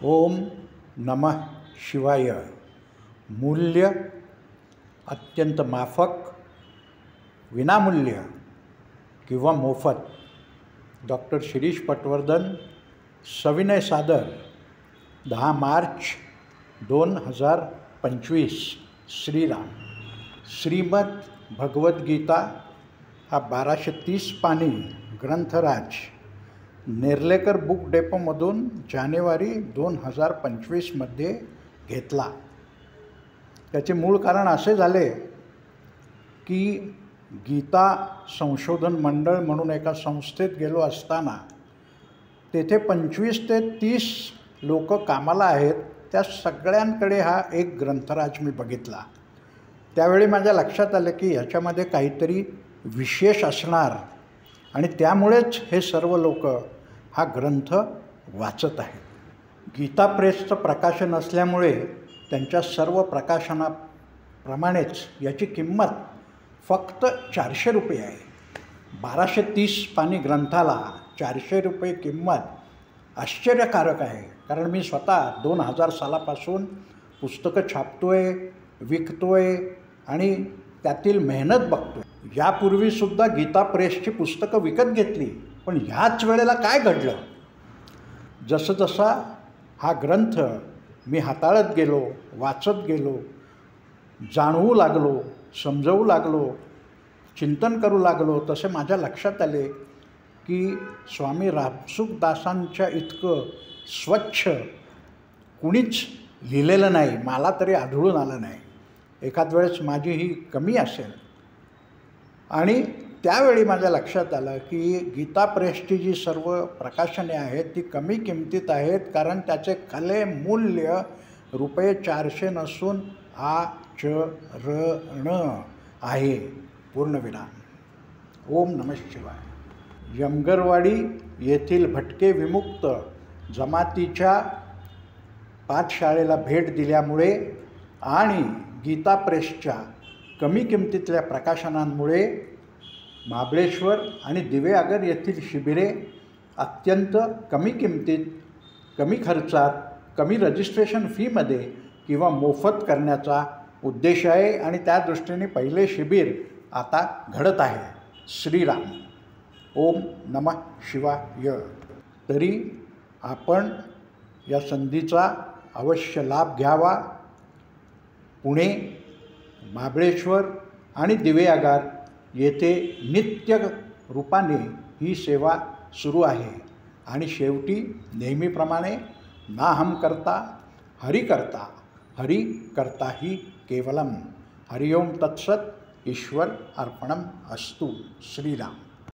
ओम नमः शिवाय। मूल्य अत्यंत माफक, विनामूल्य किंवा मोफत। डॉक्टर शिरीष पटवर्धन, सविनय सादर 10 मार्च 2025। श्रीराम। श्रीमद भगवद्गीता हा 1230 पानी ग्रंथराज नेर्लेकर बुक डेपोमधून जानेवारी 2025मध्ये घेतला। त्याचे मूळ कारण असे झाले की गीता संशोधन मंडळ म्हणून एका संस्थेत गेलो असताना तेथे 25 ते 30 लोक कामाला आहेत। त्या सगळ्यांकडे हा एक ग्रंथराज मी बघितला। त्यावेळी माझ्या लक्षात आलं की ह्याच्यामध्ये काहीतरी विशेष असणार आणि त्यामुळेच हे सर्व लोक हा ग्रंथ वाचत आहेत। गीता प्रेसचं प्रकाशन असल्यामुळे त्यांच्या सर्व प्रकाशनाप्रमाणेच याची किंमत फक्त 400 रुपये आहे। 1230 पानी ग्रंथाला 400 रुपये किंमत आश्चर्यकारक आहे। कारण मी स्वतः 2000 सालापासून पुस्तकं छापतोय, विकतोय आणि त्यातील मेहनत बघतोय। यापूर्वीसुद्धा गीता प्रेसची पुस्तकं विकत घेतली, पण ह्याच वेळेला काय घडलं, जसं जसा हा ग्रंथ मी हाताळत गेलो, वाचत गेलो, जाणवू लागलो, समजवू लागलो, चिंतन करू लागलो, तसे माझ्या लक्षात आले की स्वामी रामसुखदासांच्या इतकं स्वच्छ कुणीच लिहिलेलं नाही, मला तरी आढळून आलं नाही। एखाद वेळेस माझी ही कमी असेल। आणि त्यावेळी माझ्या लक्षात आलं की गीता प्रेसची जी सर्व प्रकाशने आहेत ती कमी किमतीत आहेत, कारण त्याचे खरे मूल्य रुपये 400 नसून आचरण आहे। पूर्णविराम। ओम नमः शिवाय। यमगरवाडी येथील भटके विमुक्त जमातीच्या पाठशाळेला भेट दिल्यामुळे आणि गीता प्रेसच्या कमी किमतीतल्या प्रकाशनांमुळे महाबळेश्वर आणि दिवेआगर येथील शिबिरे अत्यंत कमी किमतीत, कमी खर्चात, कमी रजिस्ट्रेशन फीमध्ये किंवा मोफत करण्याचा उद्देश आहे आणि त्या दृष्टीने पहिले शिबिर आता घडत आहे। श्रीराम। ओम नमः शिवाय। तरी आपण या संधीचा अवश्य लाभ घ्यावा। पुणे, महाबळेश्वर आणि दिवेआगर येथे नित्य रूपाने ही सेवा सुरू आहे आणि शेवटी नेहमीप्रमाणे नाहम करता हरि करता, हरि करता ही केवलम। हरिओम तत्सत। ईश्वर अर्पणम अस्तु। श्रीराम।